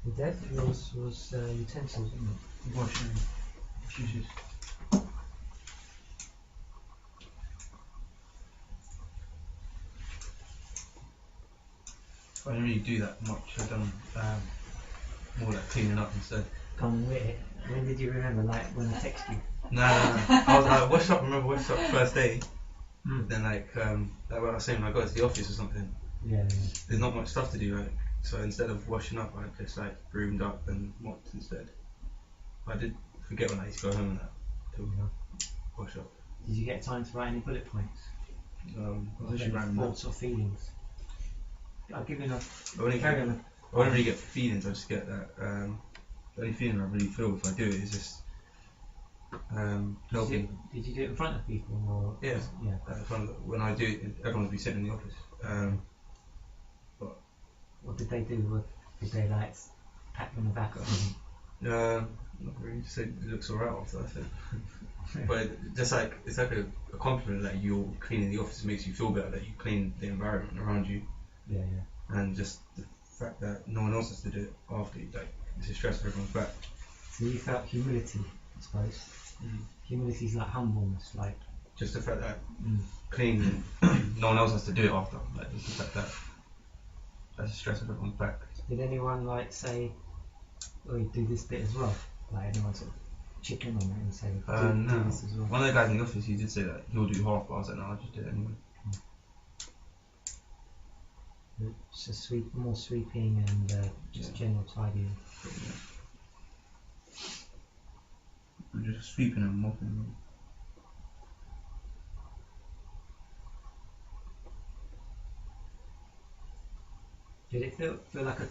The dead was utensils, wasn't it? Washing dishes. I didn't really do that much. I've done more like cleaning up instead. Come with it. When did you remember? Like when I text you? No. I washed up. Remember washed up first day. Then like what I was saying when I got to the office or something. Yeah. There's not much stuff to do. Like so instead of washing up, I just like broomed up and mopped instead. I did forget when I used to go home and that to wash up. Did you get time to write any bullet points? I was actually writing thoughts or feelings? I'll give you enough. I wouldn't really get feelings. I just get that. The only feeling I really feel if I do it is just helping. Did you do it in front of people or? Yeah. When I do it, everyone will be sitting in the office. But what did they do? Did they like pat you on the back or something? Not really. Just say it looks alright after that. But just like it's like a compliment that you're cleaning the office. It makes you feel better that you clean the environment around you. Yeah. And just the fact that no one else has to do it after you, like it's a stress for everyone's back. So you felt humility, I suppose. Humility is like humbleness, like just the fact that cleaning, no one else has to do it after. Like just the fact that that's a stress for everyone's back. Did anyone like say, "Oh, you do this bit as well"? Like anyone sort of chicken on it and say, "No." This as well? One of the guys in the office, he did say that he'll do half, but I was like, "No, I'll just do it anyway." So more sweeping and just general tidying. I'm just sweeping and mopping. Did it feel like a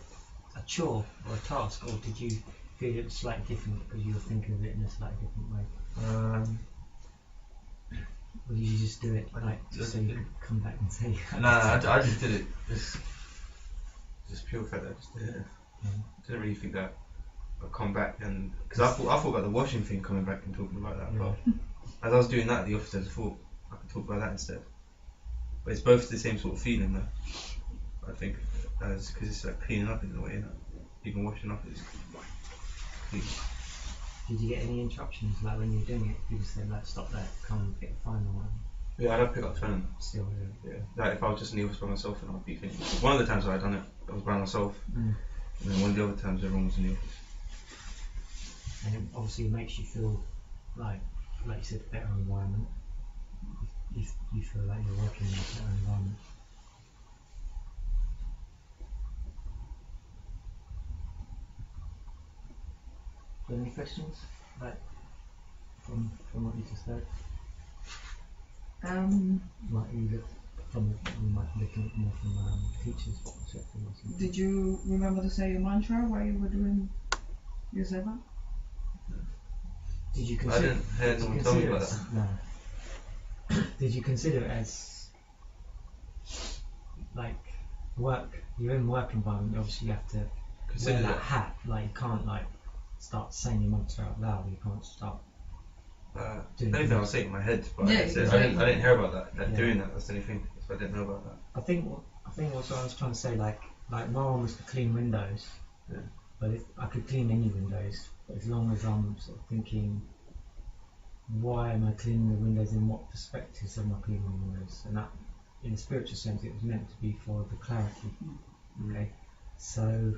chore or a task, or did you feel it was slightly different because you were thinking of it in a slightly different way? Or did you just do it just so you could come back and say? I just did it. Just pure fact that I just did it. Didn't really think that I'd come back and because I thought about the washing thing coming back and talking about that. But as I was doing that at the office, I just thought I could talk about that instead. But it's both the same sort of feeling though. I think because it's like cleaning up in a way, even washing up is clean. Did you get any interruptions like when you were doing it? People said like stop that, come and get the final one. Yeah, I'd have pick up the phone. Still, yeah. Like if I was just in the office by myself and I'd be thinking. One of the times I had done it, I was by myself, and then one of the other times everyone was in the office. And it obviously makes you feel like you said, better environment. You feel like you're working in a better environment. Do you have any questions, like from what you just heard? You might be looking more from teachers' perspective or something. Did you remember to say your mantra while you were doing your seva? Did you consider? I didn't hear anyone tell me about that. No. Did you consider it as like work? You're in work environment. Obviously, you have to wear that hat. Like you can't like start saying your mantra out loud. You can't start. I don't think I was saying it in my head, but Yeah, I didn't hear about that. Doing that. That's the only thing. So I didn't know about that. I think also I was trying to say like my one was to clean windows. Yeah. But if I could clean any windows, but as long as I'm sort of thinking, why am I cleaning the windows? In what perspectives am I cleaning the windows? And that, in a spiritual sense, it was meant to be for the clarity. Okay, so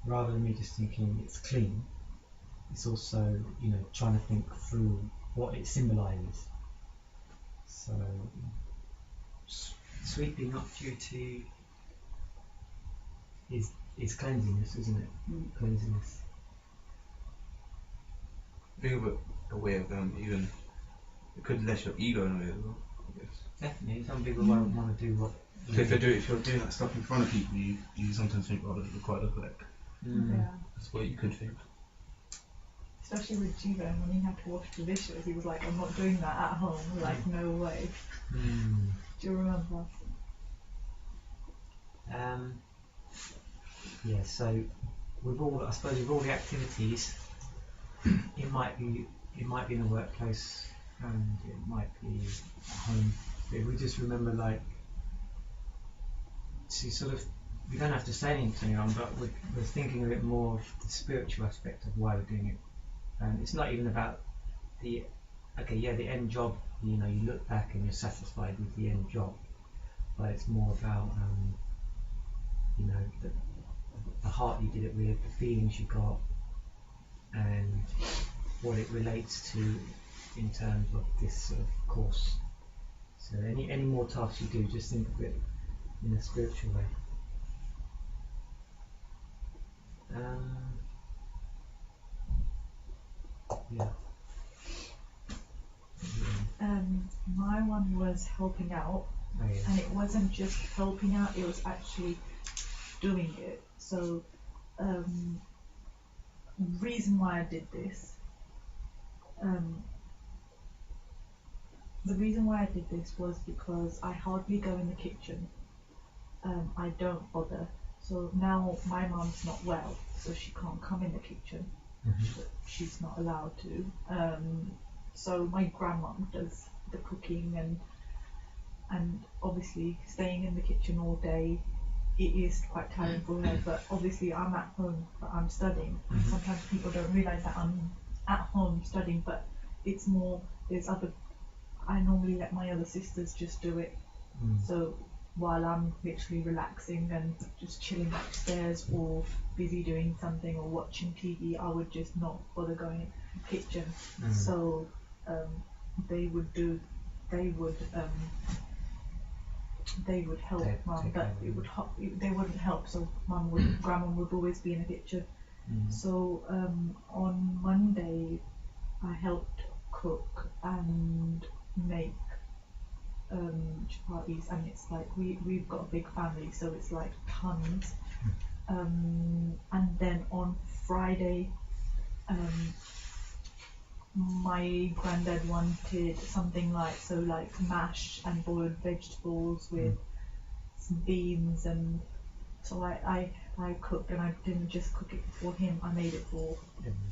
rather than me just thinking it's clean, it's also trying to think through what it symbolises. So sweeping up duty is cleansiness, isn't it? Cleansiness. Think of it a way of even it could let your ego in a way as well, I guess. Definitely, some people won't want to do what. So if you're doing that stuff in front of people, you sometimes think, oh, look what I look like. Yeah. That's what you could think. Especially with Jiva, when he had to wash the dishes, he was like, I'm not doing that at home, like, no way. Do you remember? Yeah, so with all the activities, it might be in the workplace and it might be at home. But if we just remember to sort of we don't have to say anything to anyone, but we're thinking a bit more of the spiritual aspect of why we're doing it. And it's not even about the end job. You know, you look back and you're satisfied with the end job, but it's more about you know, the heart you did it with, the feelings you got, and what it relates to in terms of this sort of course. So any more tasks you do, just think of it in a spiritual way. Yeah. My one was helping out, Oh, yeah. and it wasn't just helping out, it was actually doing it. So reason why I did this, the reason why I did this was because I hardly go in the kitchen. I don't bother. So now my mum's not well, so she can't come in the kitchen. Mm-hmm. She's not allowed to. So my grandmum does the cooking, and obviously staying in the kitchen all day, it is quite tiring for her. But obviously I'm at home, but I'm studying. And sometimes people don't realise that I'm at home studying, but it's more, I normally let my other sisters just do it. So while I'm literally relaxing and just chilling upstairs or busy doing something or watching TV, I would just not bother going in the kitchen. So they would help mum, but they wouldn't help. So grandma would always be in the kitchen. So on Monday, I helped cook and make chapatis, and it's like we've got a big family, so it's like tons. And then on Friday, my granddad wanted something like mash and boiled vegetables with some beans, and so I cooked, and I didn't just cook it for him, I made it for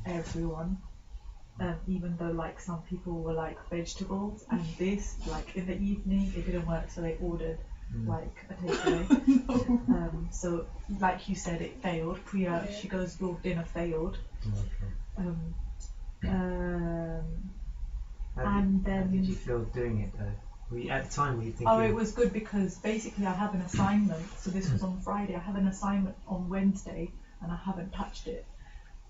everyone. Even though like some people were like vegetables, and this like in the evening it didn't work, so they ordered like a takeaway. So like you said, it failed. Priya, she goes, your dinner failed. And then how did you feel doing it though? At the time were you thinking? Oh, it was good because basically I have an assignment. So this was on Friday. I have an assignment on Wednesday, and I haven't touched it.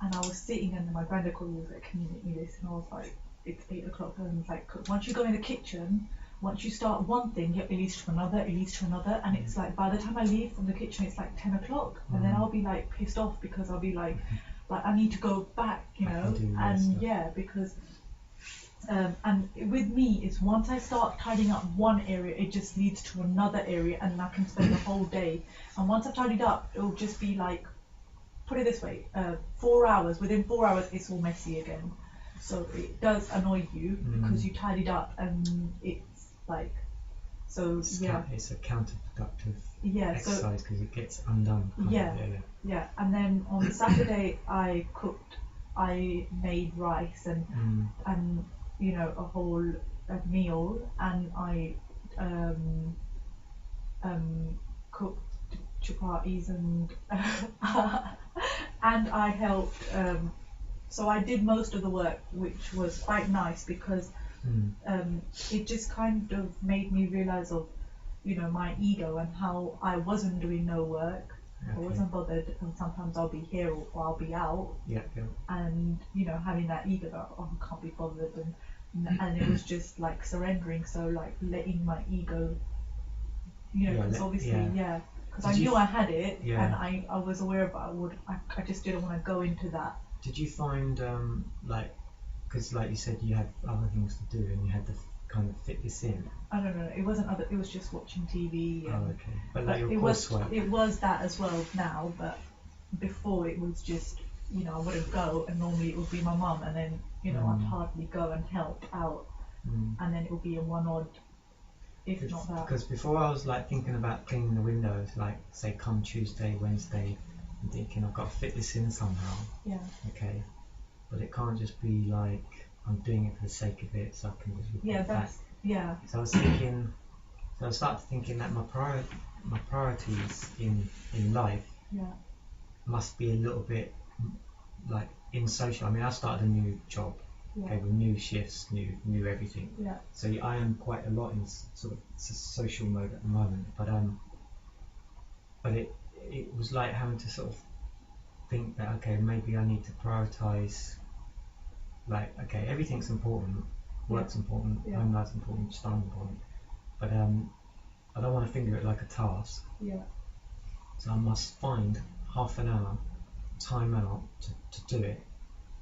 And I was sitting, and my granddad called me, was like, "Can you make me this?" And I was like, "It's 8 o'clock." And he's like, "Once you go in the kitchen, once you start one thing, it leads to another, and it's like by the time I leave from the kitchen, it's like 10 o'clock, and then I'll be like pissed off because I'll be like I need to go back, you know, and yeah, because and with me, it's once I start tidying up one area, it just leads to another area, and I can spend the whole day. And once I've tidied up, it'll just be like, put it this way, 4 hours. Within 4 hours, it's all messy again. So it does annoy you because you tidied up, and it's like, so it's it's a counterproductive exercise because it gets undone. Yeah. And then on Saturday, I made rice and you know, a whole meal, and I cooked chapatis and and I helped. So I did most of the work, which was quite nice because it just kind of made me realize of, you know, my ego and how I wasn't doing no work. I wasn't bothered, and sometimes I'll be here or I'll be out. And you know, having that ego that I can't be bothered, and it was just like surrendering. So like letting my ego, you know, because obviously because I knew I had it, and I was aware of it. I just didn't want to go into that. Did you find because like you said, you had other things to do and you had to kind of fit this in? I don't know. It wasn't other. It was just watching TV. But like your coursework. It was that as well now, but before it was just, you know, I wouldn't go, and normally it would be my mum, and then, you know, I'd hardly go and help out, and then it would be a one odd, if not that. Because before I was like thinking about cleaning the windows, like say come Tuesday, Wednesday, and thinking I've got to fit this in somehow. Yeah. Okay. But it can't just be like I'm doing it for the sake of it, so I can just report back. So I was thinking, so I started thinking that my my priorities in life Yeah. must be a little bit like in social. I mean, I started a new job, Yeah. okay, with new shifts, new everything. Yeah. So I am quite a lot in sort of social mode at the moment. But it was like having to sort of think that, okay, maybe I need to prioritize. Like, okay, everything's important. Work's important. Yeah. Home life's important. Study's important. But I don't want to finger it like a task. Yeah. So I must find half an hour time out to do it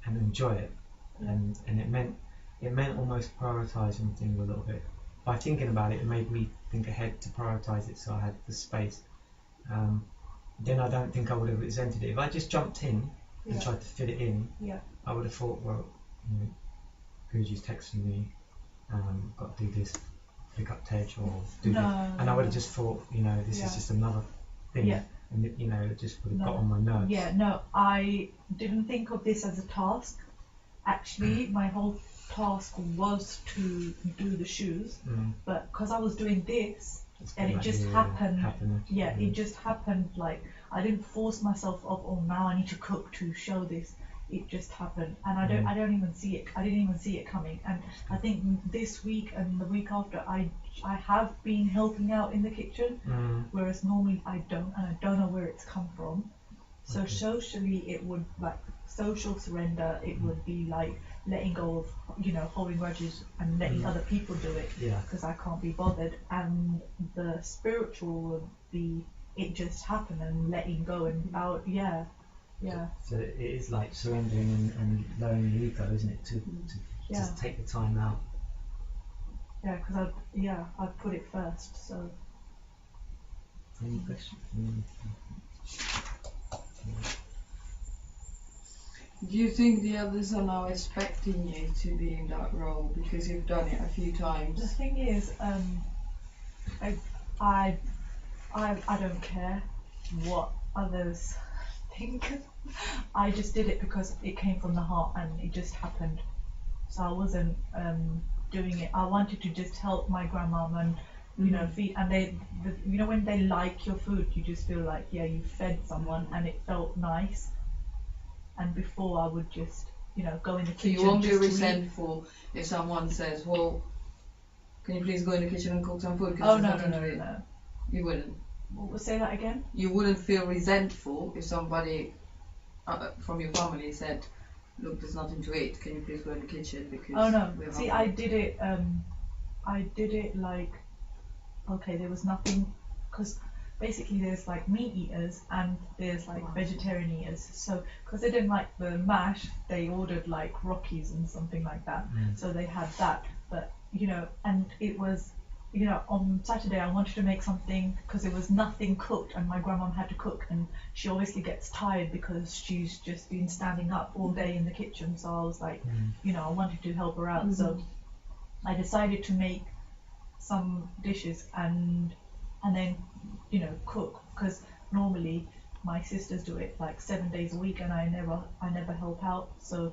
and enjoy it. Yeah. And it meant almost prioritising things a little bit. By thinking about it, it made me think ahead to prioritise it, so I had the space. Then I don't think I would have resented it. If I just jumped in and Yeah. tried to fit it in, Yeah. I would have thought, well, you know, Guji's texting me, got to do this, pick up Tej or do No, this. And I would have no. just thought, you know, this Yeah. is just another thing. Yeah. And it, you know, it just would have No. got on my nerves. Yeah, no, I didn't think of this as a task. Actually, my whole task was to do the shoes, but because I was doing this, It's and it like, just yeah, happened. Yeah, it just happened. Like, I didn't force myself up. Oh, now I need to cook to show this. It just happened, and I don't even see it. I didn't even see it coming. And I think this week and the week after, I have been helping out in the kitchen, whereas normally I don't, and I don't know where it's come from. So Okay. socially, it would like social surrender. It would be like letting go of, you know, holding grudges and letting other people do it, Yeah. because I can't be bothered. And the spiritual would be it just happened and letting go and out. Yeah. So it is like surrendering and lowering the ego, isn't it? To Yeah. just take the time out. Yeah, because I put it first. So Any questions? Do you think the others are now expecting you to be in that role because you've done it a few the times? thing is, I don't care what others think. I just did it because it came from the heart and it just happened. So I wasn't doing it. I wanted to just help my grandmom and you know feed. And you know when they like your food, you just feel like you fed someone and it felt nice. And before I would just go in the So kitchen. you won't be just to eat. resentful if someone says, well, can you please go in the kitchen and cook some food? 'Cause Oh there's no nothing to eat." no. You wouldn't. We'll say that again. You wouldn't feel resentful if somebody from your family said, look, there's nothing to eat, can you please go in the kitchen because Oh no. we're See, hungry?" I did it like, okay, there was nothing, because basically there's like meat eaters and there's like vegetarian eaters. So because they didn't like the mash, they ordered like Rockies and something like that. So they had that, but and it was. On Saturday I wanted to make something because there was nothing cooked and my grandmom had to cook, and she obviously gets tired because she's just been standing up all day in the kitchen. So I was like, I wanted to help her out. So I decided to make some dishes and then cook, because normally my sisters do it like 7 days a week and I never help out. So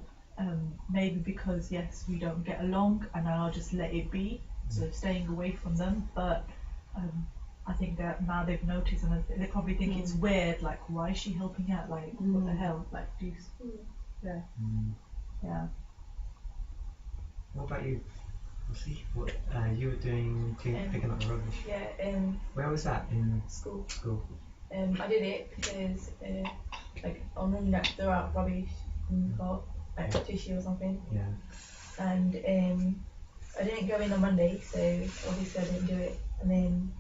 maybe because yes, we don't get along and I'll just let it be. So staying away from them, but I think that now they've noticed and they probably think it's weird, like why is she helping out, like what the hell, like yeah. What about you? Lucy? What you were doing, picking up the rubbish? Yeah, Where was that? In school. school. I did it because like I'll normally like throw out rubbish in the car, like tissue or something. Yeah. And I didn't go in on Monday, so obviously I didn't do it. And then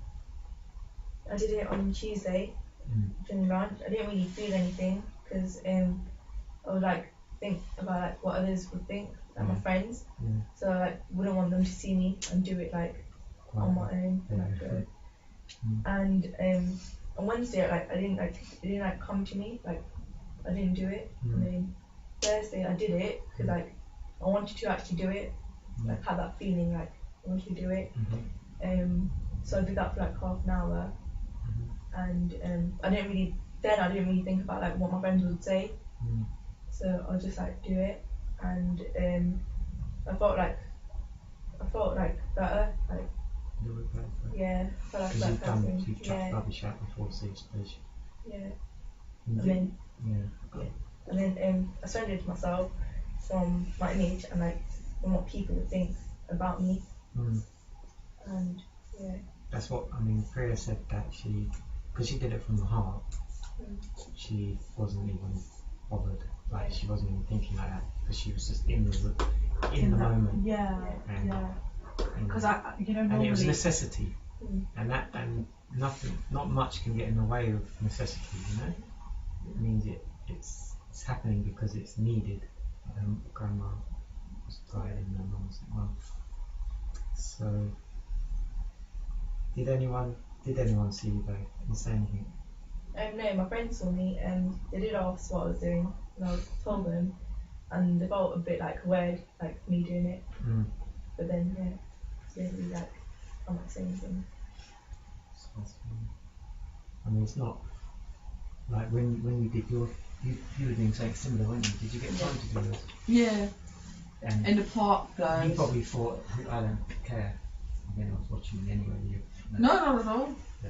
I did it on Tuesday during lunch. I didn't really feel anything because I would like think about like what others would think, like my friends. So I like wouldn't want them to see me and do it like on my own. And on Wednesday, like it didn't come to me, like I didn't do it. And then Thursday I did it because like I wanted to actually do it, like had that feeling like I wanted to do it. So I did that for like half an hour, and I didn't really think about like what my friends would say. So I just like do it, and I felt like better, like A little bit better. Yeah, I feel like Because that you've done, person. you've chucked Yeah, rubbish out before safe station. yeah. And And then yeah. and then I surrendered myself from my image and like from what people would think about me. Mm. And yeah. That's what, I mean, Priya said that because she did it from the heart, Mm. she wasn't even bothered. Like, she wasn't even thinking like that, because she was just in the moment. Yeah, And- yeah. And- Because I, you know, and normally. it was necessity. Mm. And not much can get in the way of necessity, you know? It means it's happening because it's needed. Grandma was tired and her mum wasn't well. So, did anyone see you though and say anything? No, my friends saw me and they did ask what I was doing and I told them and they felt a bit like weird, like me doing it. Mm. But then yeah, they didn't really like I'm not saying anything. So that's fine. I mean, it's not like when you did you were doing something similar, weren't you? Did you get time to do this? Yeah, And in the park you guys. probably thought, I don't care. Again, I was watching you anyway. No, not at all. Yeah.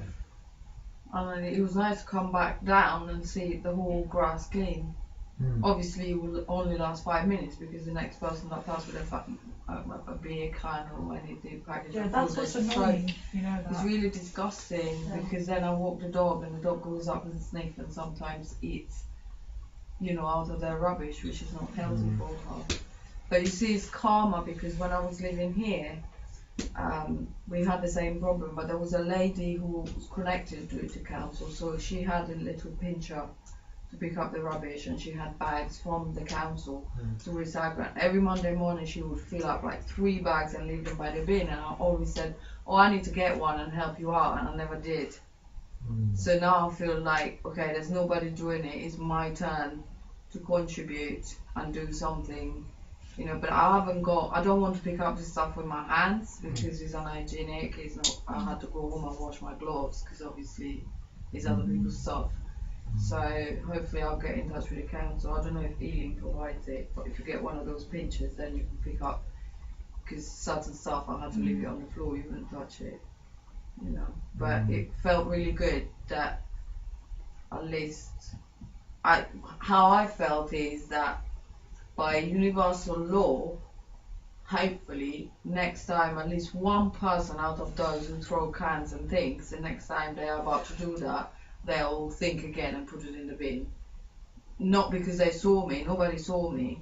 And it was nice to come back down and see the whole grass clean. Mm. Obviously, it will only last 5 minutes because the next person that comes with a beer can or anything packaged. Yeah, of that's food, what's they just throw annoying, you know It's that. really disgusting Yeah. because then I walk the dog and the dog goes up and sniffs and sometimes eats, out of their rubbish, which is not healthy for her. But you see, it's calmer because when I was living here, we had the same problem, but there was a lady who was connected to council, so she had a little pincher to pick up the rubbish and she had bags from the council to recycle. Every Monday morning she would fill up like 3 bags and leave them by the bin, and I always said, oh, I need to get one and help you out, and I never did. Mm. So now I feel like, okay, there's nobody doing it, it's my turn to contribute and do something, but I don't want to pick up the stuff with my hands because it's unhygienic. It's not, I had to go home and wash my gloves because obviously it's other people's stuff. So hopefully I'll get in touch with the council. I don't know if Ealing provides it, but if you get one of those pinchers then you can pick up, because certain stuff I had to leave it on the floor, you wouldn't touch it, but it felt really good that at least how I felt is that by universal law, hopefully next time at least one person out of those who throw cans and things, the next time they are about to do that, they'll think again and put it in the bin. Not because they saw me, nobody saw me,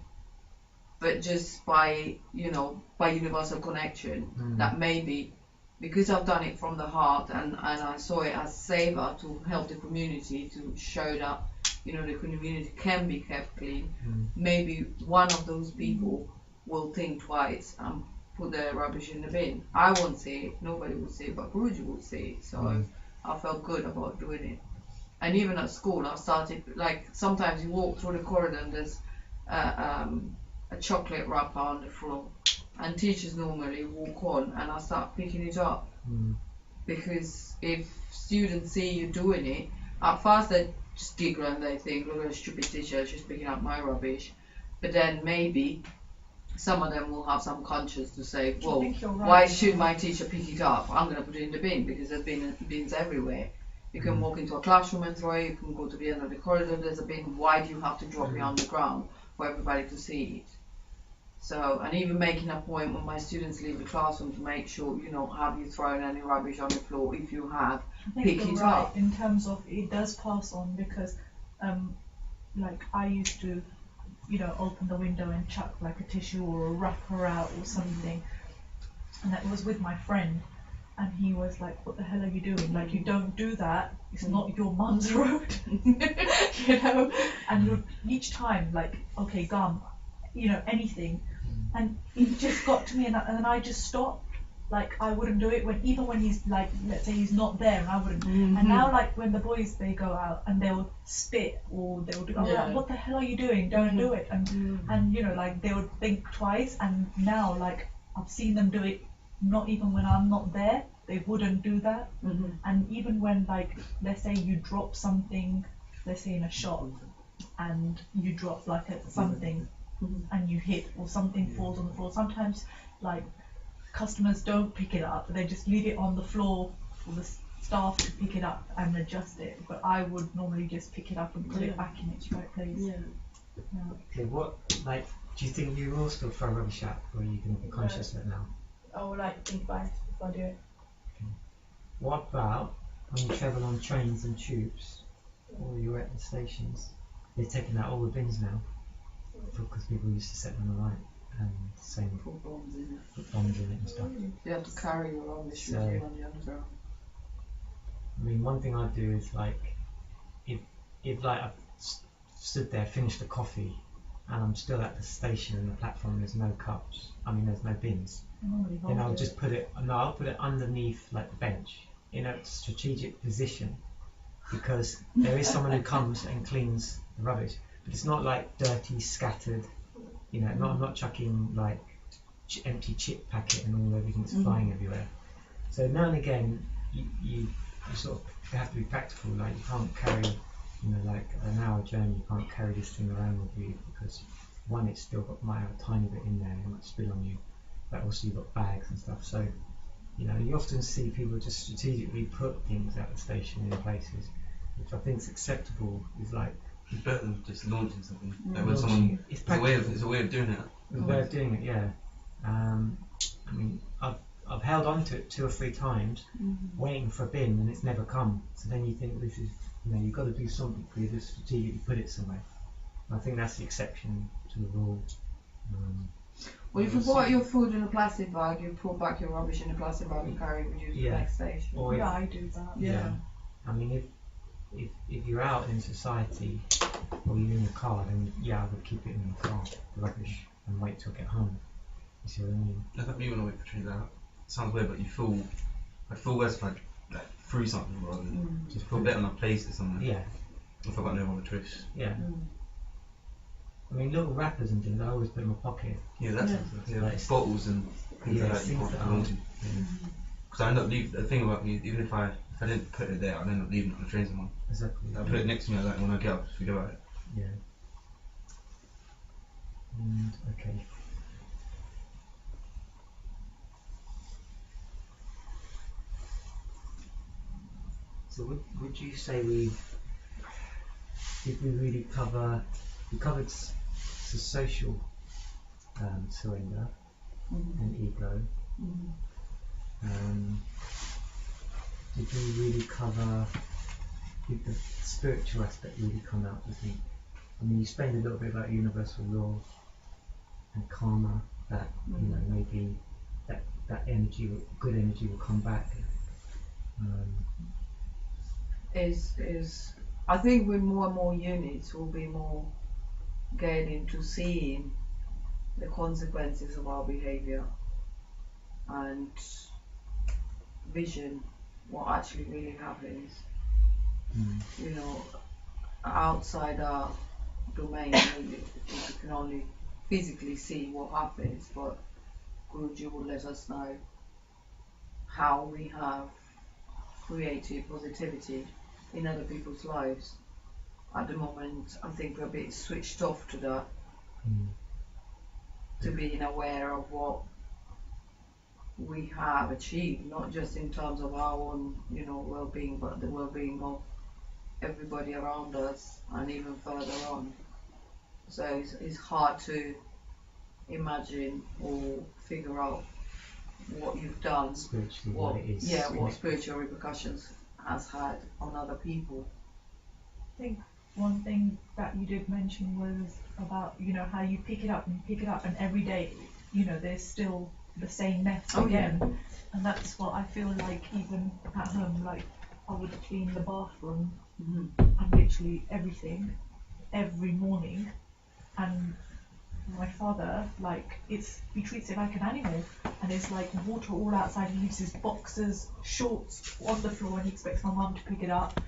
but just by universal connection, that maybe because I've done it from the heart and I saw it as saver to help the community, to show that the community can be kept clean, maybe one of those people will think twice and put their rubbish in the bin. I won't see it, nobody will see it, but Guruji will see it, so I felt good about doing it. And even at school I started, like, sometimes you walk through the corridor and there's a chocolate wrapper on the floor, and teachers normally walk on and I start picking it up, because if students see you doing it, at first they just giggle and they think, look at a stupid teacher, she's picking up my rubbish, but then maybe some of them will have some conscience to say, I well, think you're right. why should my teacher pick it up? I'm going to put it in the bin, because there's bins everywhere. You can walk into a classroom and throw it, you can go to the end of the corridor, there's a bin. Why do you have to drop it on the ground for everybody to see it? So, and even making a point when my students leave the classroom to make sure, have you thrown any rubbish on the floor? If you have, I think pick you're it right up. in terms of it does pass on, because like I used to open the window and chuck like a tissue or a wrapper out or something, and that was with my friend, and he was like, what the hell are you doing? Like, you don't do that, it's not your mum's road. And you're each time like, okay, gum, anything, and it just got to me, and then I just stopped. Like, I wouldn't do it even when he's like, let's say he's not there, and I wouldn't. And now, like, when the boys, they go out and they'll spit or they'll do, I'm like, what the hell are you doing? Don't do it. And like, they would think twice. And now, like, I've seen them do it, not even when I'm not there, they wouldn't do that. And even when, like, let's say you drop something, let's say in a shop, and you drop like something and you hit, or something falls on the floor. Sometimes, like, customers don't pick it up, they just leave it on the floor for the staff to pick it up and adjust it. But I would normally just pick it up and put it back in its right place. Yeah. Okay, what, like, do you think you will still throw rubbish out, or are you going to be conscious of it now? I will like think twice before I do it. What about when you travel on trains and tubes, or you're at the stations? They're taking out all the bins now, because people used to set them alight and same Put bombs in it. put bombs in it and stuff. You have to carry your rubbish with So- you on the underground. I mean, one thing I do is like, if like I've stood there, finished the coffee, and I'm still at the station and the platform, there's no cups. I mean, there's no bins. Then I'll just put it. No, I'll put it underneath like the bench in a strategic position, because there is someone who comes and cleans the rubbish, but it's not like dirty, scattered. You know, I'm not chucking like empty chip packet and all everything's flying everywhere. So now and again, you sort of have to be practical. Like you can't carry, you know, like an hour journey. You can't carry this thing around with you because one, it's still might have a tiny bit in there, it might spill on you. But also you've got bags and stuff. So, you know, you often see people just strategically put things at the station in places, which I think is acceptable. Is like It's better than just launching something. Like when launching someone, it. it's a way of doing it. a way of doing it. Yeah. I mean, I've held on to it 2 or 3 times, waiting for a bin, and it's never come. So then you think this is, you know, you've got to do something. You just strategically put it somewhere. And I think that's the exception to the rule. Well, if you bought your food in a plastic bag, you put back your rubbish in a plastic bag and carry it with you to the Yeah. next station. Or Yeah, I do that. Yeah. I mean, if you're out in society or you're in the car, then yeah, I would keep it in the car, the rubbish, and wait till I get home. You see what I mean? Like that me when I wait for trains out. It sounds weird, but I feel worse like through something rather than just feel better on a place or something. Yeah, If I've got no other choice. yeah. I mean, little wrappers and things I always put in my pocket. Yeah, that's Yeah. yeah. Like- Bottles and things Yeah, like that you things can't that hold on aren't- to. Yeah, Because I end up leaving. The thing about me, even if I didn't put it there, I'd end up leaving it on the train somewhere. exactly. I put it next to me like that when I get up, just forget about it. Yeah. And okay. So would you say did we really cover? We covered the social surrender and ego. Did we really cover? Did the spiritual aspect really come out? I think. I mean, you explained a little bit about universal law and karma. That you know maybe that energy, good energy, will come back. Is I think with more and more units we'll be more getting to seeing the consequences of our behaviour and vision what actually really happens. You know, outside our domain really, you can only physically see what happens, but Guruji will let us know how we have created positivity in other people's lives. At the moment, I think we're a bit switched off to that, to being aware of what we have achieved, not just in terms of our own, you know, well-being, but the well-being of everybody around us and even further on. So it's hard to imagine or figure out what you've done, Spiritually, what it is. what spiritual repercussions has had on other people. I think one thing that you did mention was about, you know, how you pick it up and every day, you know, there's still the same mess again. And that's what I feel like even at home, like I would clean the bathroom and literally everything every morning, and my father, like, he treats it like an animal, and it's like water all outside. He leaves his boxers, shorts on the floor, and he expects my mum to pick it up.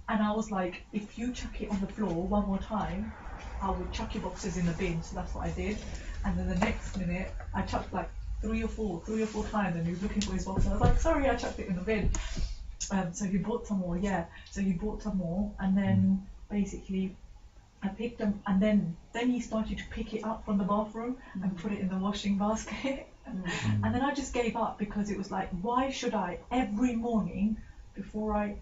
And I was like, if you chuck it on the floor one more time, I would chuck your boxes in the bin. So that's what I did. And then the next minute, I chucked like three or four times, and he was looking for his box. And I was like, sorry, I chucked it in the bin. So he bought some more, So he bought some more, and then basically I picked them, and then he started to pick it up from the bathroom and put it in the washing basket. And then I just gave up because it was like, why should I every morning before I,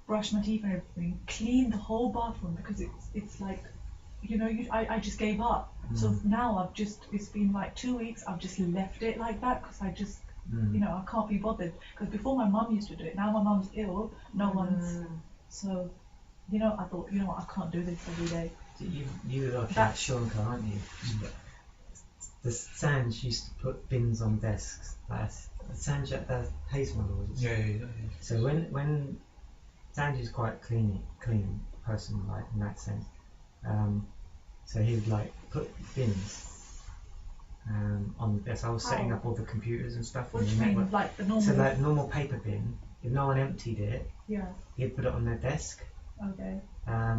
brush my teeth and everything, clean the whole bathroom, because it's like, I just gave up. So now it's been like 2 weeks, I've just left it like that because I just, I can't be bothered. Because before my mum used to do it, now my mum's ill, no one's, so, I thought, I can't do this every day. You are like Sean, aren't you? The Sanj used to put bins on desks. Sanj at the Hayes model. Yeah. So when Sanj is quite clean person, like in that sense. So he would like put bins on the desk. I was setting up all the computers and stuff. What do you mean, like the normal? So like normal paper bin. If no one emptied it, he'd put it on their desk. Okay.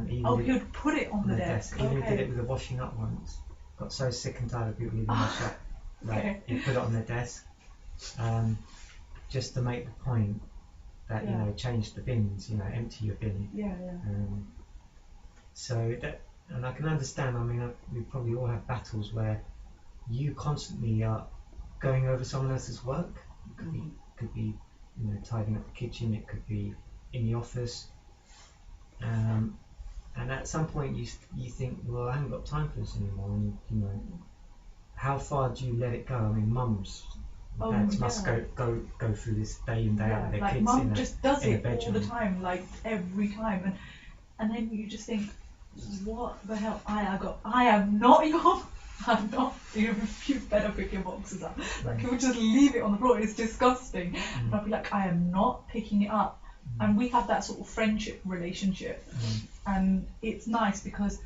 He would put it on the desk. He even did it with the washing up once. Got so sick and tired of people leaving the shop. Like he put it on the desk, just to make the point that change the bins. Empty your bin. Yeah. So that, and I can understand. I mean, we probably all have battles where you constantly are going over someone else's work. It could be tidying up the kitchen. It could be in the office. And at some point you think, well, I haven't got time for this anymore. And how far do you let it go? I mean, mums, dads must go through this day in day out with their like kids. Mum just does it bedroom. all the time, like every time, and then you just think, what the hell? I am not your. I'm not. You better pick your boxes up. Like, you would just leave it on the floor. It's disgusting. And I'd be like, I am not picking it up. And we have that sort of friendship relationship, and it's nice because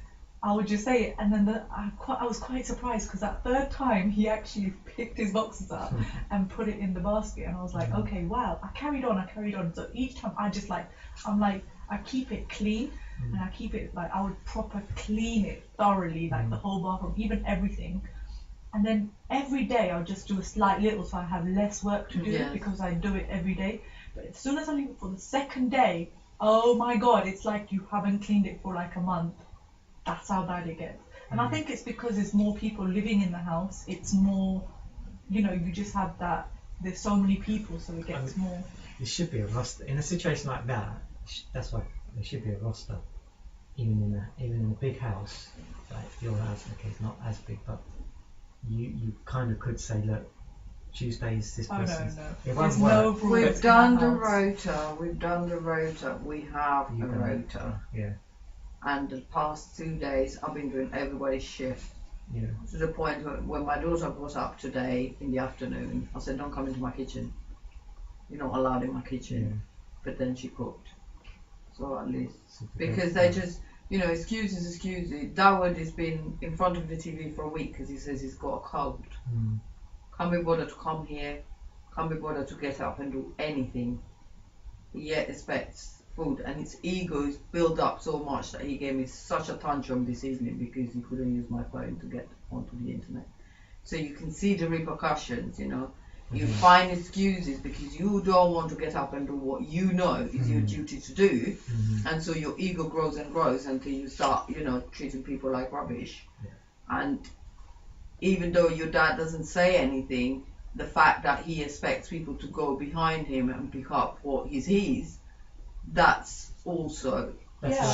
I would just say it, and then I was quite surprised because that third time he actually picked his boxes up and put it in the basket, and I was like, okay, wow. I carried on. So each time I keep it clean, and I keep it like I would proper clean it thoroughly, like the whole bathroom, even everything. And then every day I'll just do a slight little so I have less work to do because I do it every day. But as soon as I leave it for the second day, oh my god, it's like you haven't cleaned it for like a month. That's how bad it gets. And I think it's because there's more people living in the house. It's more, you just have that, there's so many people, so it gets more. There should be a roster. In a situation like that, that's why there should be a roster. Even in a big house, like your house, okay, it's not as big, but you kind of could say, look, Tuesday is this person's. No. It won't work. We've done the rota. We have a rota. Yeah. And the past 2 days, I've been doing everybody's shift. Yeah. To the point when my daughter was up today in the afternoon, I said, don't come into my kitchen. You're not allowed in my kitchen. Yeah. But then she cooked. So at least. Because they just, excuses. Dawood has been in front of the TV for a week because he says he's got a cold. Can't be bothered to come here. Can't be bothered to get up and do anything. He yet expects food, and his ego is built up so much that he gave me such a tantrum this evening because he couldn't use my phone to get onto the internet. So you can see the repercussions, You find excuses because you don't want to get up and do what you know is your duty to do, and so your ego grows and grows until you start, treating people like rubbish. And even though your dad doesn't say anything, the fact that he expects people to go behind him and pick up what is his, that's also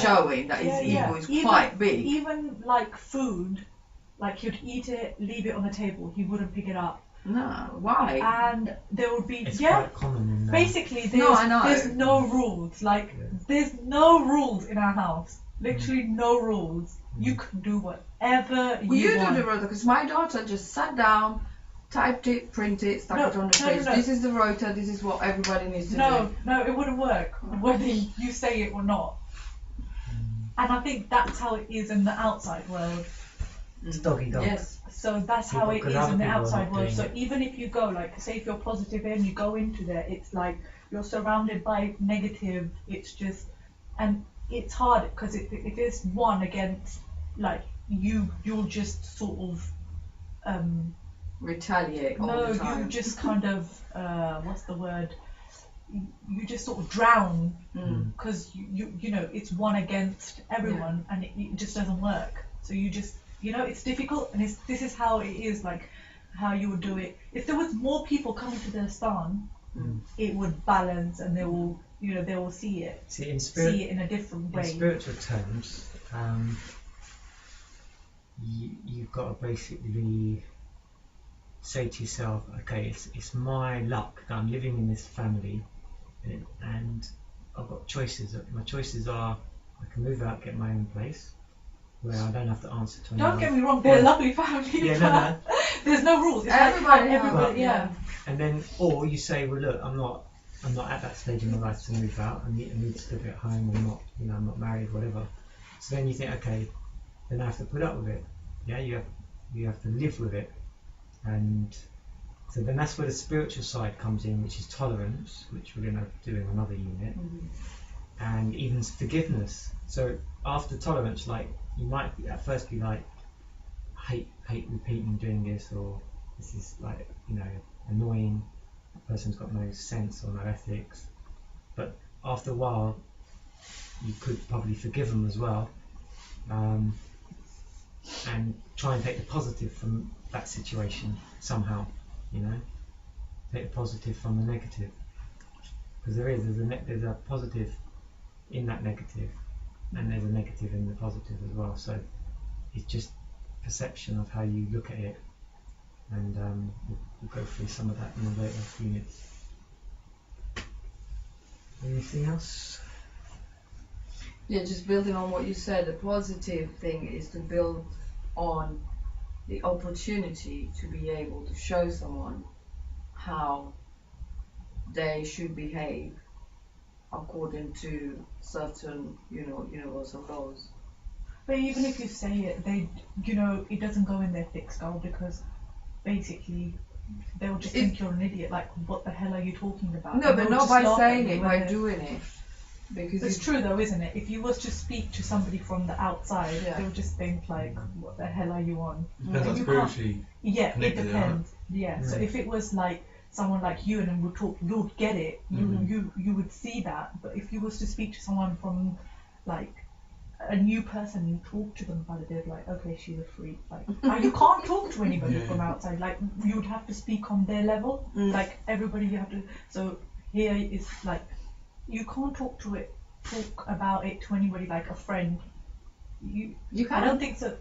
showing that his ego is quite big. Even like food, like he'd eat it, leave it on the table, he wouldn't pick it up. No, why? And there would be it's quite common in basically there's no rules. Like there's no rules in our house. Literally no rules. You can do whatever you want. Do the rota because my daughter just sat down, typed it, printed it, stuck it on the page. This is the rota. This is what everybody needs to do. No, it wouldn't work whether you say it or not. And I think that's how it is in the outside world. It's dog eat dog. Yes. So that's how it is in the outside world. So even if you go, like, say if you're positive and you go into there, it's like you're surrounded by negative. It's just, and it's hard because if there's one against, like, you'll just sort of retaliate all the time. You just kind of what's the word? You just sort of drown because you know it's one against everyone and it just doesn't work. So you just it's difficult, and this is how it is. Like how you would do it. If there was more people coming to the Astan, Mm. it would balance, and they will, they will see it, See, in see it in a different in way. spiritual terms, you've got to basically say to yourself, okay, it's my luck that I'm living in this family, and I've got choices. My choices are I can move out, get my own place, where I don't have to answer to anyone. Don't get me wrong, they're a lovely family. Yeah, but there's no rules. It's Everybody like has everybody, it, yeah. And then, or you say, well, look, I'm not at that stage in my life to move out. I need to still be at home. I'm not married, whatever. So then you think, okay, then I have to put up with it. Yeah, you have to live with it. And so then that's where the spiritual side comes in, which is tolerance, which we're going to do in another unit, and even forgiveness. So after tolerance, like you might at first be like, hate repeating doing this, or this is like annoying. That person's got no sense or no ethics. But after a while, you could probably forgive them as well, and try and take the positive from that situation somehow. Take the positive from the negative, because there's a positive in that negative, and there's a negative in the positive as well. So it's just perception of how you look at it, and we'll go through some of that in the later units. Anything else? Yeah, just building on what you said, the positive thing is to build on the opportunity to be able to show someone how they should behave according to certain, universal laws. But even if you say it, it doesn't go in their thick skull, because basically they'll just think you're an idiot. Like, what the hell are you talking about? No, And but they'll not just by laugh at saying you it, when by they're- doing it. Because It's true though, isn't it? If you was to speak to somebody from the outside, Yeah. they'll just think like, what the hell are you on? Depends on You can't- spiritually. Yeah, it Connected, depends. Yeah. So Mm. if it was like someone like you and then would talk, you'd get it. You would see that. But if you was to speak to someone from like a new person and talk to them about it, they'd be like, okay, she's a freak. Like, you can't talk to anybody Yeah. from outside. Like, you would have to speak on their level. Like everybody, you have to. So here is like, you can't talk about it to anybody like a friend. you I can't. don't think so.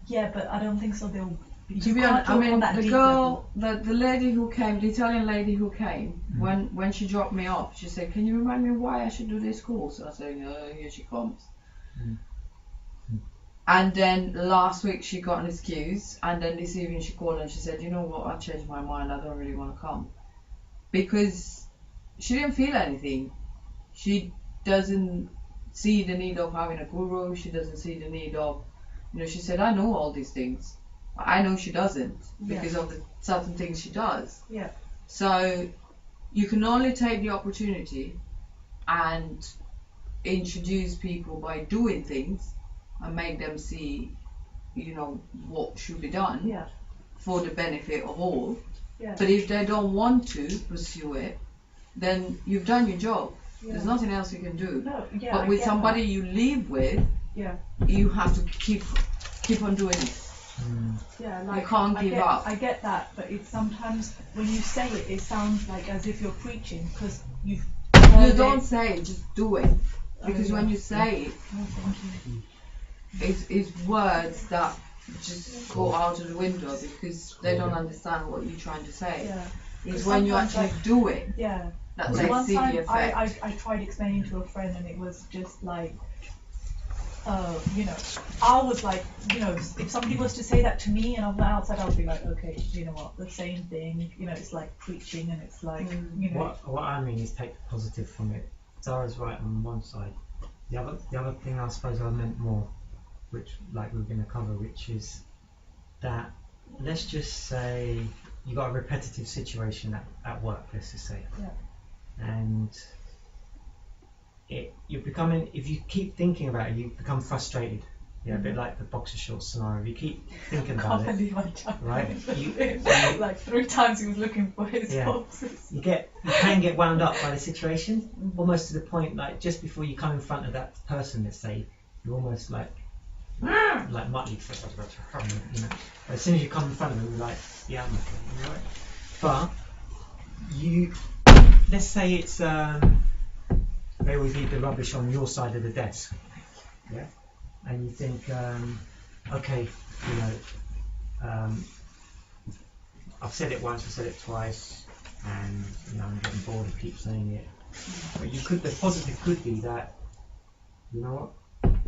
Yeah, but I don't think so. They'll. To be honest, I mean, the girl, the lady who came, the Italian lady who came, when she dropped me off, she said, "Can you remind me why I should do this course?" I said, "Here she comes." And then last week she got an excuse, and then this evening she called and she said, "You know what? I changed my mind. I don't really want to come," because she didn't feel anything. She doesn't see the need of having a guru. She doesn't see the need of, she said, "I know all these things." I know she doesn't because of the certain things she does. Yeah. So you can only take the opportunity and introduce people by doing things and make them see, what should be done Yeah. for the benefit of all. Yeah. But if they don't want to pursue it, then you've done your job. Yeah. There's nothing else you can do. No, yeah, But I with get somebody that. you live with, Yeah. you have to keep on doing it. Yeah, like, can't I give get, up. I get that, but it's sometimes when you say it, it sounds like as if you're preaching, because you've. You don't say it, just do it. Because when you say it, Oh, thank you. it's words that just go out of the window because they don't understand what you're trying to say. Yeah. It's when you Sometimes, actually do it Yeah. that Because they one see time the effect. I tried explaining to a friend, and it was just like, I was like, if somebody was to say that to me and I'm outside, I would be like, okay, you know what, the same thing, it's like preaching, and it's like, What I mean is take the positive from it. Zara's right on one side. The other thing I suppose I meant more, which like we're going to cover, which is that let's just say you got a repetitive situation at work, let's just say, and you're becoming, if you keep thinking about it, you become frustrated. Yeah, a bit like the boxer shorts scenario. If you keep thinking I about can't it, believe I jumped right? like 3 times he was looking for his boxes. you can get wound up by the situation, almost to the point like just before you come in front of that person, let's say, you're almost like like Muttley, you know. As soon as you come in front of them, you're like, yeah, I'm okay, you're right. But you, let's say it's they always leave the rubbish on your side of the desk, yeah, and you think, okay, you know, I've said it once, I've said it twice, and you know I'm getting bored of keep saying it. But the positive could be that, you know what,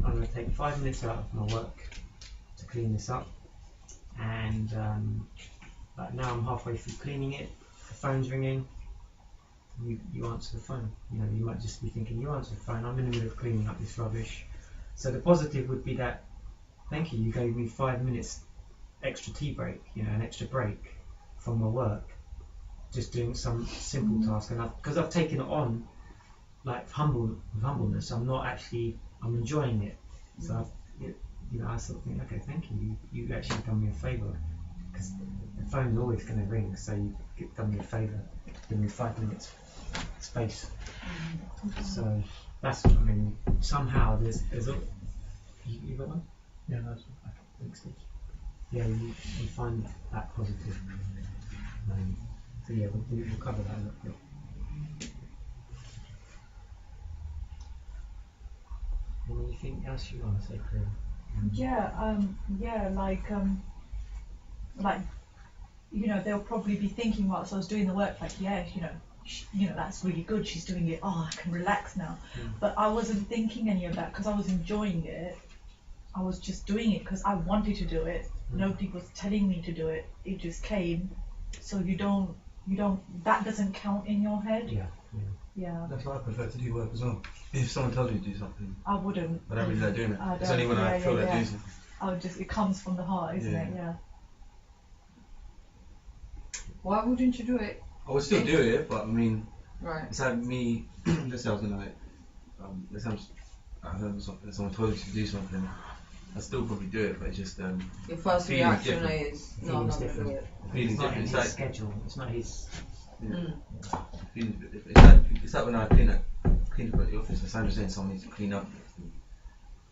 I'm going to take 5 minutes out of my work to clean this up, and like now I'm halfway through cleaning it, the phone's ringing, you answer the phone. You know, you might just be thinking, you answer the phone, I'm in the middle of cleaning up this rubbish. So the positive would be that, thank you, you gave me 5 minutes extra tea break, you know, an extra break from my work, just doing some simple task, and because I've taken it on like humbleness, I'm enjoying it. So you know, I sort of think, okay, thank you, you actually done me a favour, because the phone's always going to ring, so you've done me a favour, give me 5 minutes space. So that's, I mean, somehow there's a, you got one? Yeah, that's Thanks, Steve. Yeah, you find that positive. So yeah, we'll cover that a little bit. Anything else you want to say, Corinne? Yeah, like, you know, they'll probably be thinking whilst I was doing the work, like, yeah, you know, that's really good, she's doing it, oh, I can relax now. But I wasn't thinking any of that because I was enjoying it. I was just doing it because I wanted to do it. Nobody was telling me to do it. It just came. So you don't, that doesn't count in your head. Yeah. That's why I prefer to do work as well. If someone tells me to do something, I wouldn't. I don't really like doing it. It's only when I feel like doing something. I would just, it comes from the heart, isn't it? Yeah. Why wouldn't you do it? I would still do it, but I mean, Right. it's like me. Let's say I was gonna like, let's say I heard something, someone told you to do something. I still probably do it, but it's just Your first feeling's reaction different. is no, I'm not gonna do it. Feeling's It's not different. in It's his like schedule. It's not his. feeling's a bit different. It's like when I clean up at the office. As Sandra saying, someone needs to clean up.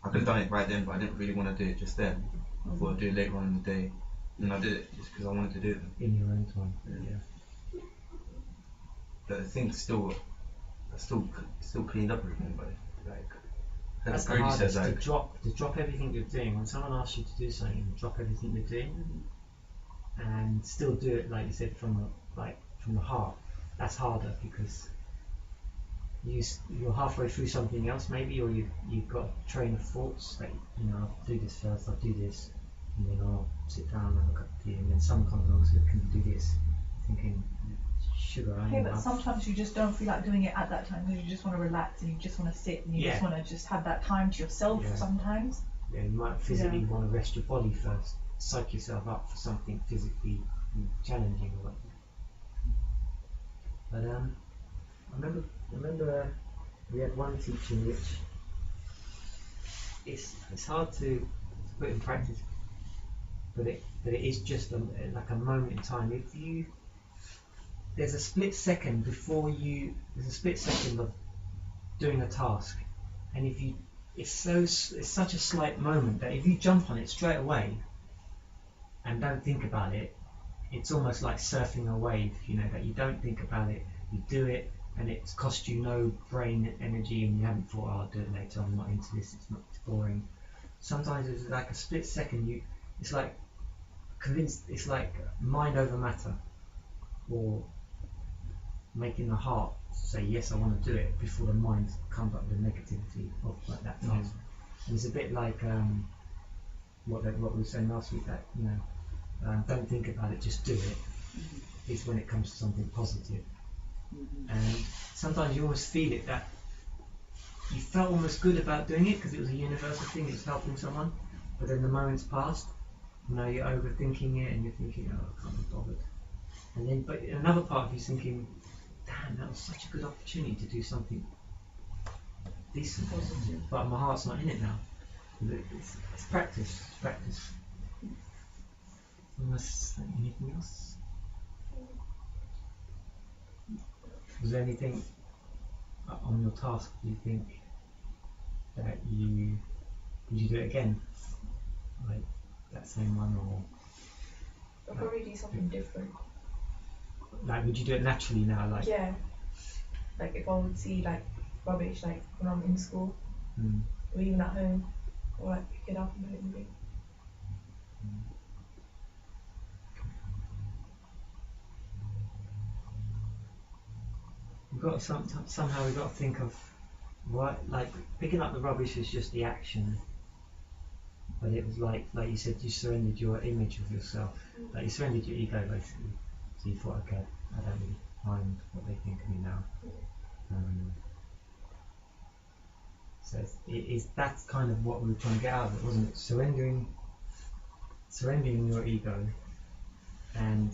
I could have done it right then, but I didn't really want to do it just then. I thought I'd do it later on in the day, and I did it just because I wanted to do it. In your own time. Yeah. But the thing's still cleaned up everything, but like. That's the Brady hardest, says like, to drop everything you're doing. When someone asks you to do something, drop everything you're doing and still do it, like you said, from the heart. That's harder because you're halfway through something else maybe, or you've got a train of thoughts that, you know, I'll do this first, I'll do this, and then I'll sit down and have a cup of tea, and then someone comes along and says, can you do this? Thinking, sugar, I Yeah, am but up. sometimes you just don't feel like doing it at that time because you just want to relax and you just want to sit and you just want to just have that time to yourself sometimes. Yeah, you might physically want to rest your body first, psych yourself up for something physically challenging or whatever. But I remember we had one teaching which it's hard to put in practice, but it is just like a moment in time. If there's a split second of doing a task, and it's such a slight moment that if you jump on it straight away and don't think about it, it's almost like surfing a wave, you know, that you don't think about it, you do it, and it's cost you no brain energy, and you haven't thought, oh, I'll do it later, I'm not into this, it's boring. Sometimes it's like a split second, it's like mind over matter, or making the heart say yes, I want to do it before the mind comes up with the negativity of like that task. And it's a bit like what we were saying last week, that, you know, don't think about it, just do it. Is when it comes to something positive. And sometimes you almost feel it, that you felt almost good about doing it because it was a universal thing, it was helping someone, but then the moment's passed, you know, you're overthinking it and you're thinking, oh, I can't be bothered. And then, but another part of you's thinking, damn, that was such a good opportunity to do something decent, but my heart's not in it now. It's practice. Unless anything else? Was there anything on your task you think that would you do it again? that same one, or I'll probably do something different. like would you do it naturally now? Like Yeah. Like if I would see like rubbish like when I'm in school mm, or even at home, or like pick it up and put it in the bin. we've got somehow we've got to think of what, like picking up the rubbish is just the action, but it was like you said, you surrendered your image of yourself, like you surrendered your ego basically. So you thought, okay, I don't really mind what they think of me now. So that's kind of what we were trying to get out of it, wasn't it? Surrendering your ego and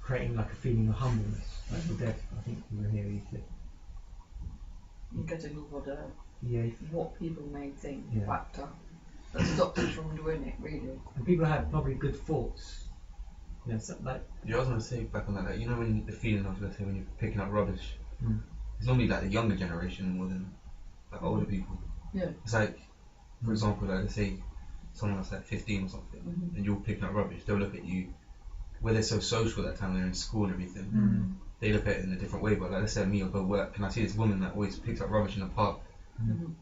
creating like a feeling of humbleness, like the dead. I think we were here. You getting over the Yeah, what people may think Yeah. factor that stops you from doing it, really. and people have probably good thoughts. You know, so, like Yeah, I was gonna say back on that, like, you know, when the feeling of, let's say, when you're picking up rubbish, Mm. it's normally like the younger generation more than like older people. Yeah. It's like, for example, like let's say someone that's like 15 or something, Mhm. and you're picking up rubbish, they'll look at you, where they're so social at that time, they're in school and everything, Mm. they look at it in a different way. But like, let's say me, I'll go work, and I see this woman that always picks up rubbish in the park, Mhm.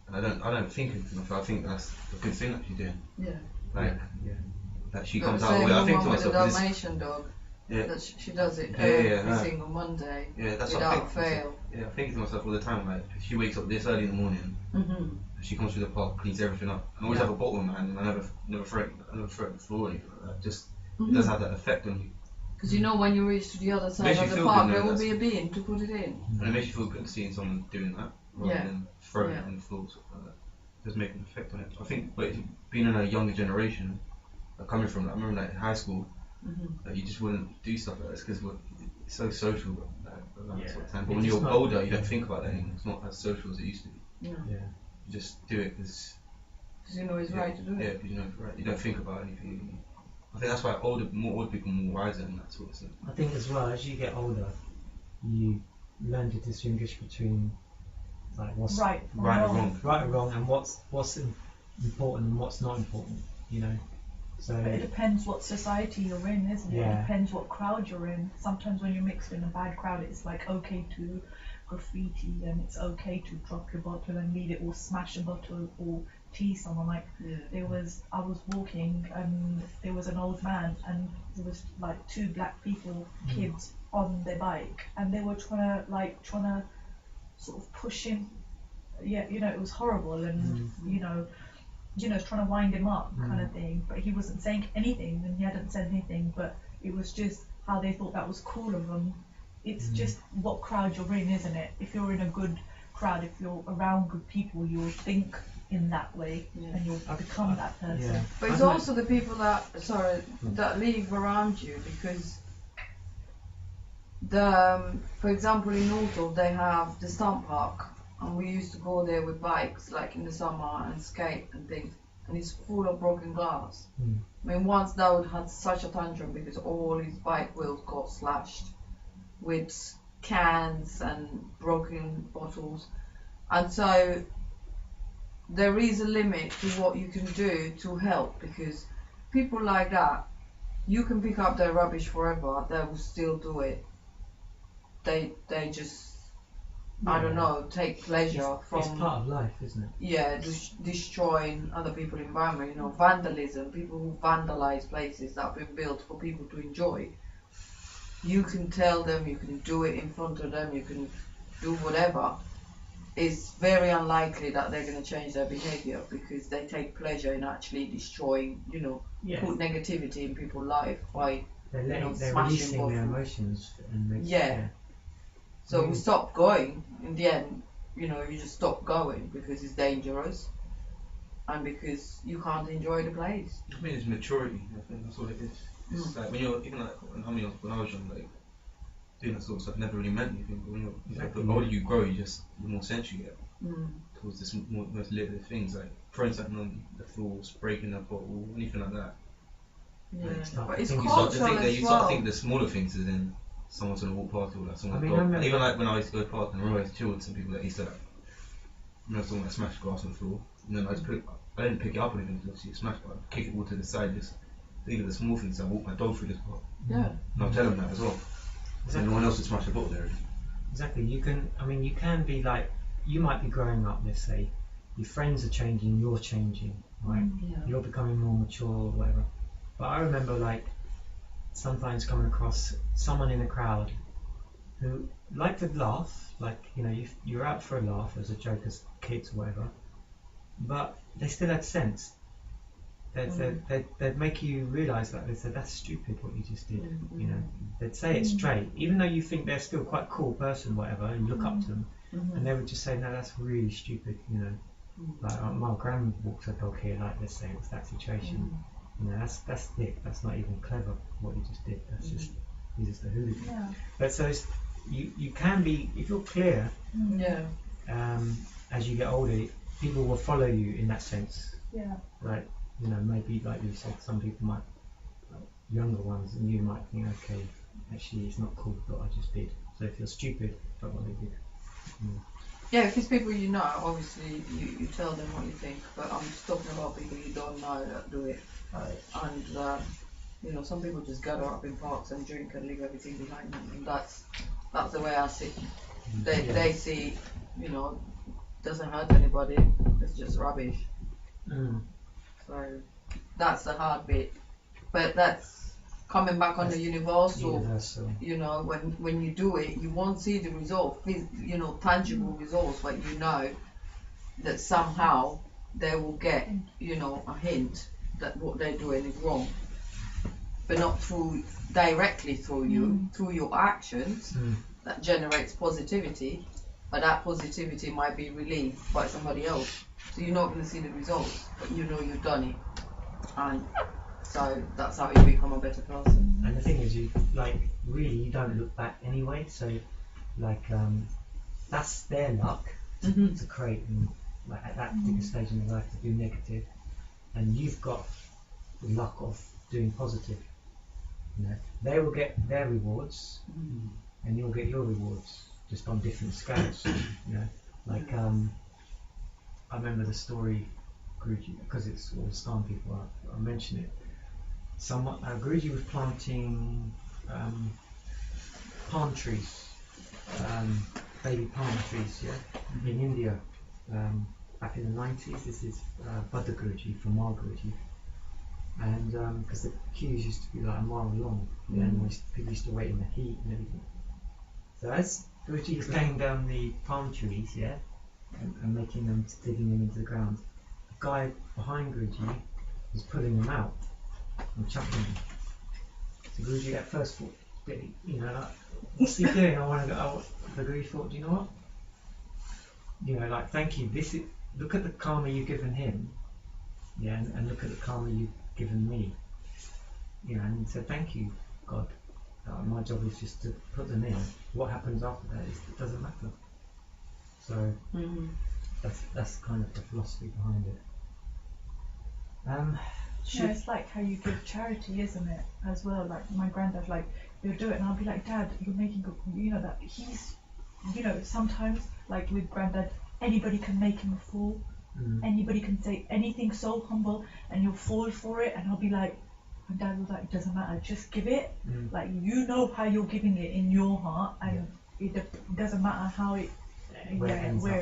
and I don't think anything of it. I think that's a good thing that she's doing. Yeah. Like, yeah. that she But comes the out of the same way. I think to woman with the myself, this, Dalmatian dog, yeah, that she does it Yeah, every no. single Monday yeah, that's what I without think. fail. Yeah, I think to myself all the time, like, she wakes up this early in the morning, Mm-hmm. she comes through the park, cleans everything up. I always Yeah. have a bottle in my hand, and I never throw it on the floor or anything like that. Just it Mm-hmm. does have that effect on you, Because you know when you reach to the other side Makes you of the feel park, good, there no, will be a that's- bin to put it in. and it makes you feel good seeing someone doing that rather Yeah. than throwing Yeah. it on the floor or something like that. It does make an effect on it. I think, but being in a younger generation, like coming from, like, I remember like in high school, Mm-hmm. like, you just wouldn't do stuff like this because it's so social like, around that Yeah. sort of time. But It's when just you're not- older, you don't think about that anymore. It's not as social as it used to be. Yeah. Yeah. You just do it because Because you know it's right to do yeah, it. because you know it's right. You don't think about anything. I think that's why more older people are more wiser in that sort of thing. I think as well, as you get older, you learn to distinguish between like what's Right from Right or wrong. wrong. right and wrong, and what's important and what's not important. You know, so But it depends what society you're in, isn't it? Yeah. It depends what crowd you're in. Sometimes when you're mixed in a bad crowd, it's like okay to graffiti and it's okay to drop your bottle and leave it or smash a bottle or tease someone. Like Yeah. I was walking and there was an old man and there was like two black people, kids on their bike, and they were trying to sort of push him. Yeah, you know, it was horrible, and you know, trying to wind him up kind of thing. But he wasn't saying anything, and he hadn't said anything. But it was just how they thought that was cool of them. It's just what crowd you're in, isn't it? If you're in a good crowd, if you're around good people, you'll think in that way, Yeah. and you'll become that person. yeah. But it's I've also the people that that live around you, because for example in Northolt they have the Stump Park, and we used to go there with bikes like in the summer and skate and things, and it's full of broken glass. Mm. I mean, once Dawood had such a tantrum because all his bike wheels got slashed with cans and broken bottles, and so there is a limit to what you can do to help, because people like that, you can pick up their rubbish forever, they will still do it. They just, I don't know, take pleasure It's from part of life, isn't it? destroying other people's environment. You know, vandalism, people who vandalize places that have been built for people to enjoy. You can tell them, you can do it in front of them, you can do whatever. It's very unlikely that they're going to change their behavior, because they take pleasure in actually destroying, you know, Yeah. put negativity in people's life by. They're smashing releasing their bottles. emotions and Yeah. So we Mm. stop going. In the end, you know, you just stop going because it's dangerous, and because you can't enjoy the place. I mean, it's maturity. I think that's what it is. It's like when you're even like when I was young, like doing that sort of stuff never really meant anything. But when you're Exactly. the older you grow, the more sense you get Mm. towards this most little things, like throwing something on the floor, breaking a bottle, anything like that. Yeah. Like, But it's I think You start to cultural think that as you start to well. think the smaller things as in someone's gonna walk past or like someone's I mean, dog. I remember- Even like when I used to go to park and I always chill with some people that used to like And I saw I smashed glass on the floor. And then I didn't pick it up or anything, obviously it smashed, but I kicked it all to the side. Just think of the small things. I walked my dog through the spot. Yeah. And I'll tell them that as well. So no one else would smash the bottle there. Exactly. You can be like, you might be growing up, let's say, your friends are changing, you're changing, right? Yeah. You're becoming more mature or whatever. But I remember like sometimes coming across someone in a crowd who liked to laugh, like, you're out for a laugh as a joke as kids or whatever, but they still had sense. They'd make you realise that they said, that's stupid what you just did. They'd say it straight, even though you think they're still quite a cool person, whatever, and you look up to them, and they would just say, no, that's really stupid. Like my gran walks her dog here, like, let's say it was that situation. That's it. That's not even clever what you just did. That's just, you're just a hooligan. Yeah. But so you can be, if you're clear, Yeah. as you get older, people will follow you in that sense. Yeah. Like, maybe like you said, some people might, like, younger ones, and you might think, okay, actually it's not cool what I just did. So if you're stupid about what they did. Yeah, if it's people you know, obviously you tell them what you think. But I'm just talking about people you don't know that do it. And some people just gather up in parks and drink and leave everything behind them, and that's the way I see. They see, doesn't hurt anybody. It's just rubbish. So that's the hard bit. But that's coming back on the universal. When you do it, you won't see the result, tangible results, but that somehow they will get, a hint that what they're doing is wrong. But not directly through you, through your actions, that generates positivity, but that positivity might be relieved by somebody else. So you're not going to see the results, but you've done it. And so that's how you become a better person. And the thing is, you don't look back anyway, so that's their luck to create, and at that particular stage in their life to do negative, and you've got the luck of doing positive. They will get their rewards, and you'll get your rewards, just on different scales. I remember the story, Guruji, because it's all Islam people, I mention it. Guruji was planting palm trees, baby palm trees, in India, back in the 90s. This is Buddha Guruji from Mar Guruji. And because the queues used to be like a mile long, and people used to wait in the heat and everything. So as Guruji was laying down the palm trees, and making them, digging them into the ground, the guy behind Guruji was pulling them out and chucking them. So Guruji at first thought, what's he doing? I want to go. The Guruji thought, do you know what? Thank you. Look at the karma you've given him, and look at the karma you've given me. And he said, thank you, God. My job is just to put them in. What happens after that, it doesn't matter. So that's kind of the philosophy behind it. It's like how you give charity, isn't it? As well, like my granddad, he'll do it, and I'll be like, Dad, you're making that he's, sometimes like with granddad, anybody can make him a fool. Anybody can say anything so humble, and you'll fall for it. And I'll be like, my dad was like, it doesn't matter, just give it. Like how you're giving it in your heart, and it doesn't matter how it, where it ends up.